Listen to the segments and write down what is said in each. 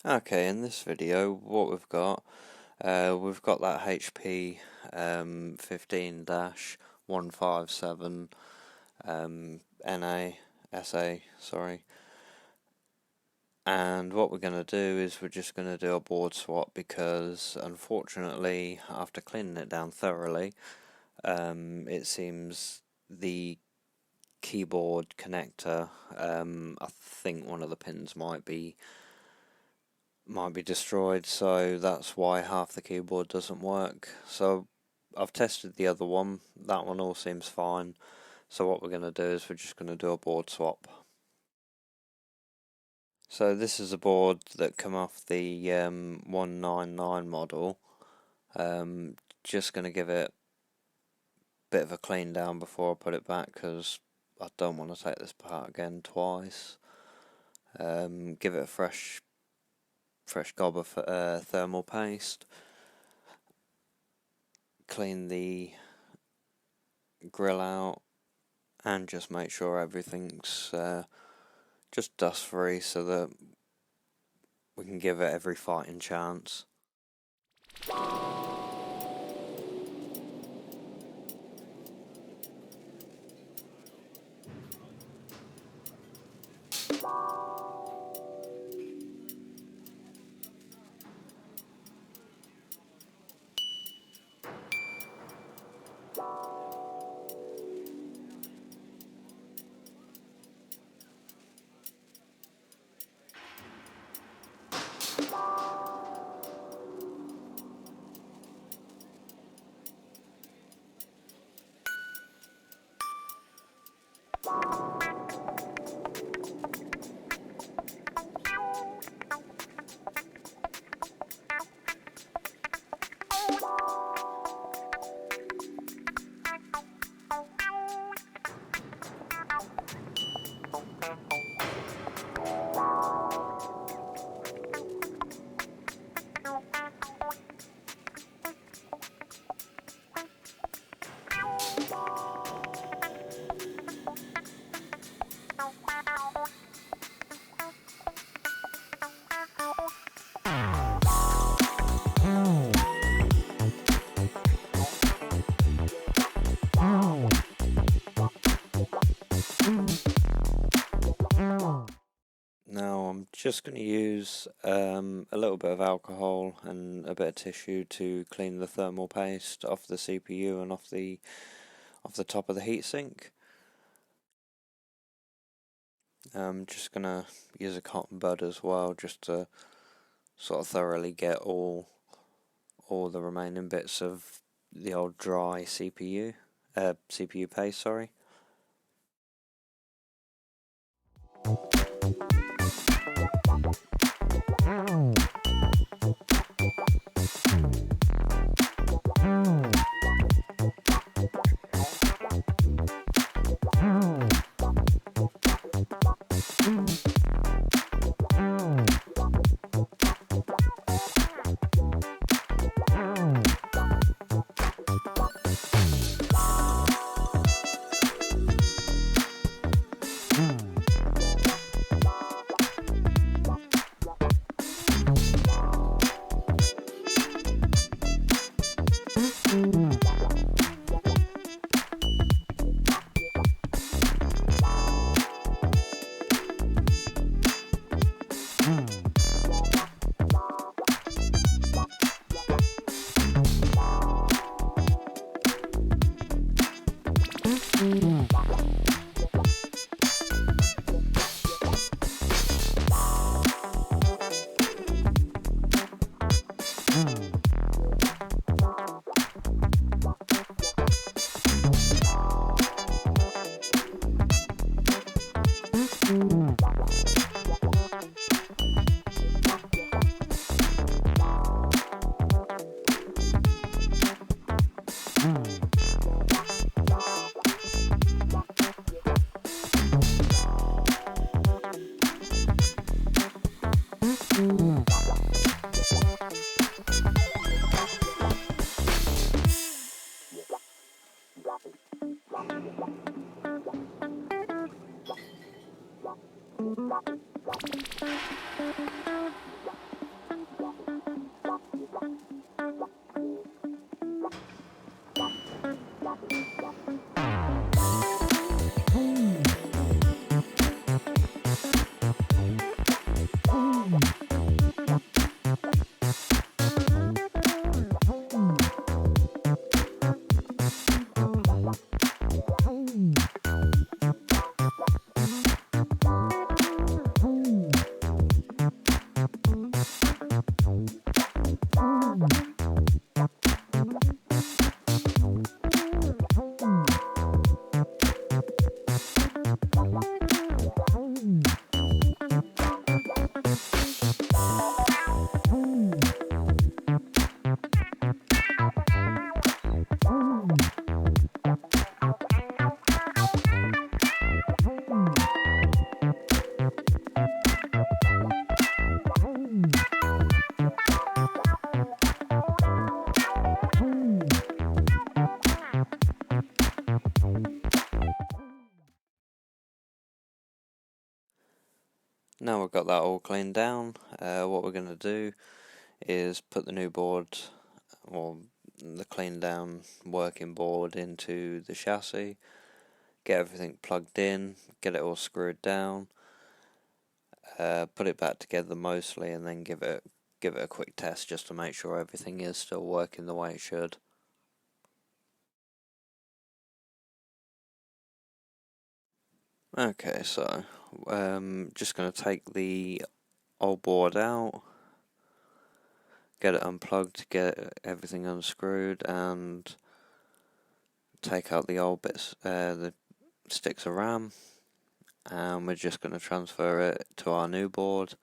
Okay, in this video what we've got that HP 15-157 NA SA, sorry. And what we're going to do is we're just going to do a board swap, because unfortunately after cleaning it down thoroughly, it seems the keyboard connector, I think one of the pins might be destroyed, so that's why half the keyboard doesn't work. So I've tested the other one, that one all seems fine. So what we're going to do is we're just going to do a board swap. So this is a board that come off the 199 model. Just going to give it a bit of a clean down before I put it back, because I don't want to take this apart again twice. Give it a fresh gob of thermal paste. Clean the grill out and just make sure everything's just dust free, so that we can give it every fighting chance. Now I'm just going to use a little bit of alcohol and a bit of tissue to clean the thermal paste off the CPU and off the top of the heatsink. I'm just going to use a cotton bud as well, just to sort of thoroughly get all the remaining bits of the old dry CPU paste, sorry. Now we've got that all cleaned down, what we're going to do is put the new board, or the cleaned down working board, into the chassis, get everything plugged in, get it all screwed down, put it back together mostly, and then give it a quick test just to make sure everything is still working the way it should. Okay, so just going to take the old board out, get it unplugged, get everything unscrewed, and take out the old bits, the sticks of RAM, and we're just going to transfer it to our new board.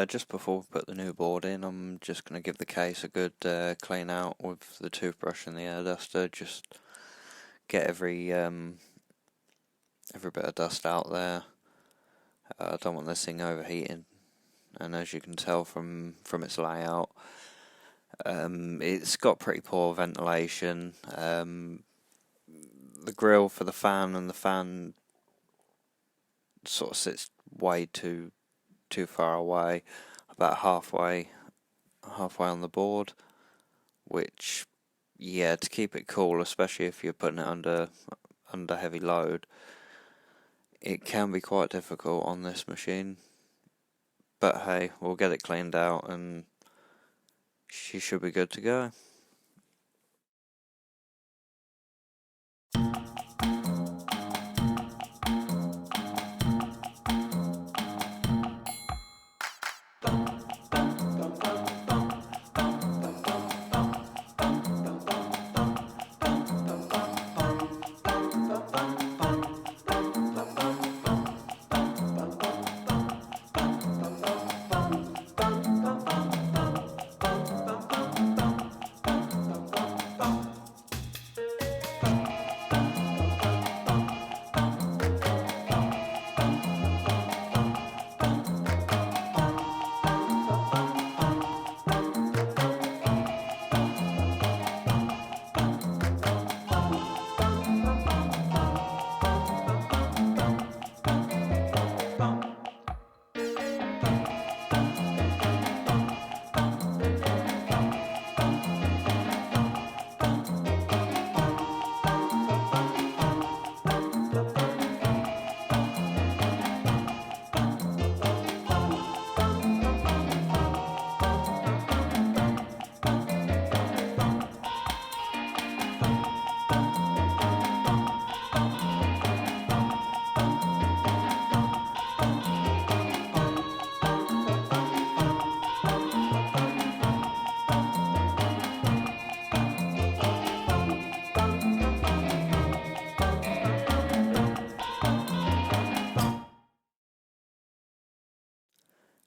Just before we put the new board in, I'm just going to give the case a good clean out with the toothbrush and the air duster. Just get every bit of dust out there. I don't want this thing overheating, and as you can tell from its layout, it's got pretty poor ventilation. The grill for the fan, and the fan sort of sits way too far away, about halfway on the board, which, yeah, to keep it cool, especially if you're putting it under heavy load, it can be quite difficult on this machine. But hey, we'll get it cleaned out and she should be good to go.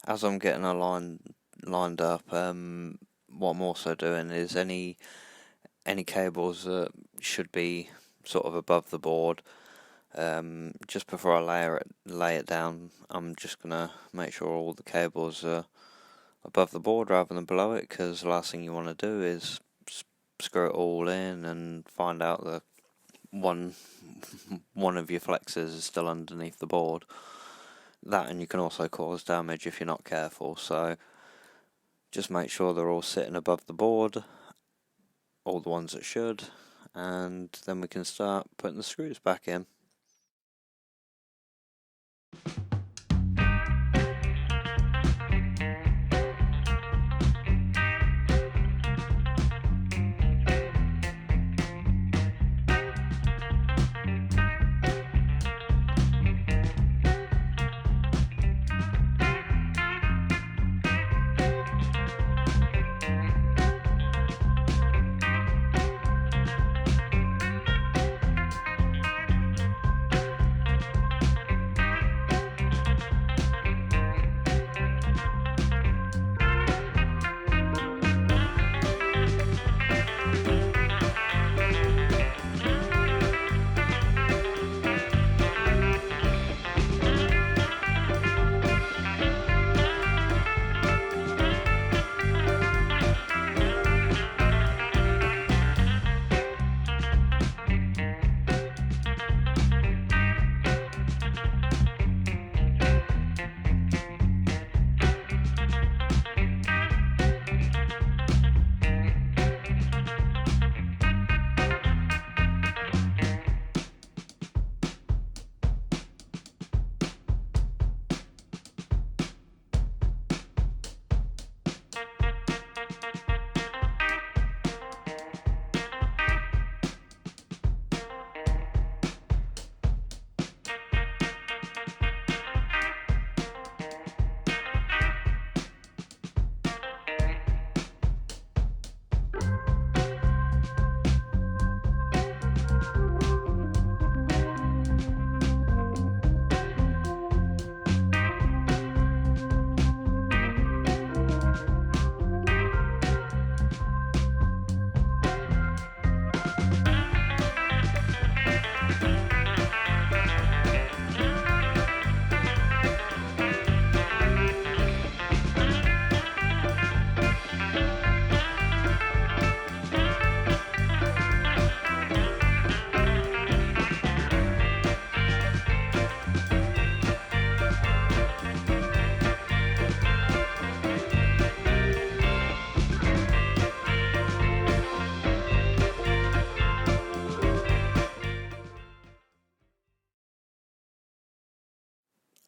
As I'm getting a lined up, what I'm also doing is any cables that should be sort of above the board, just before I lay it down, I'm just gonna make sure all the cables are above the board rather than below it, because the last thing you want to do is screw it all in and find out that one of your flexes is still underneath the board. That, and you can also cause damage if you're not careful, so just make sure they're all sitting above the board, all the ones that should, and then we can start putting the screws back in.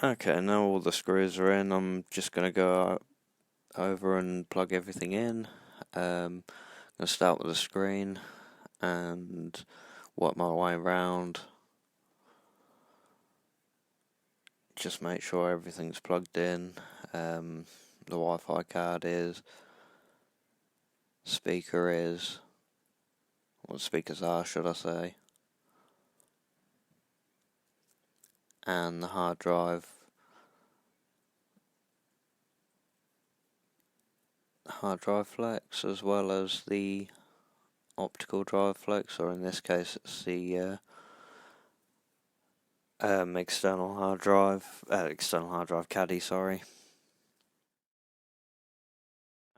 Okay, now all the screws are in, I'm just going to go over and plug everything in. I'm going to start with the screen and work my way around. Just make sure everything's plugged in. The Wi-Fi card is, speaker is, what speakers are, should I say, and the hard drive flex, as well as the optical drive flex, or in this case it's the external hard drive caddy, sorry.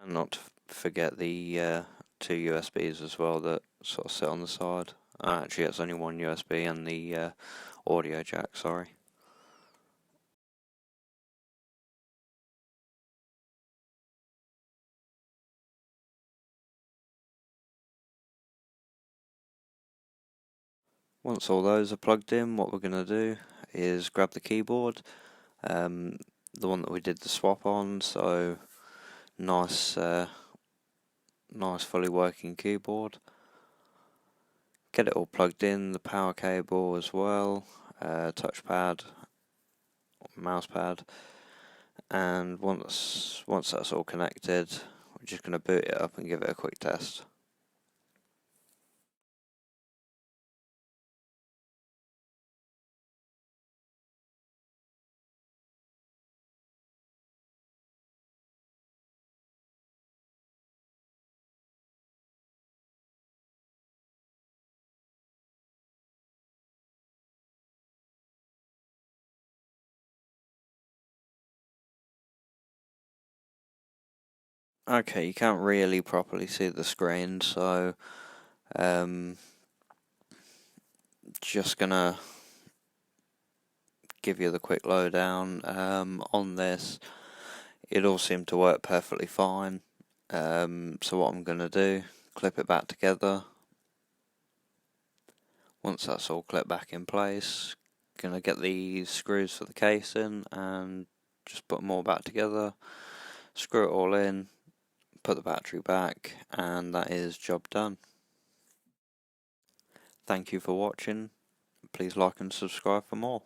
And not to forget the 2 USBs as well that sort of sit on the side. Actually, it's only one USB and the audio jack, sorry. Once all those are plugged in, what we're going to do is grab the keyboard, the one that we did the swap on, so nice fully working keyboard. Get it all plugged in, the power cable as well, touchpad, mouse pad, and once that's all connected, we're just going to boot it up and give it a quick test. Okay, you can't really properly see the screen, so just gonna give you the quick lowdown on this. It all seemed to work perfectly fine, so what I'm gonna do, clip it back together, Once that's all clipped back in place, gonna get the screws for the casing and just put them all back together, screw it all in, put the battery back, and that is job done. Thank you for watching. Please like and subscribe for more.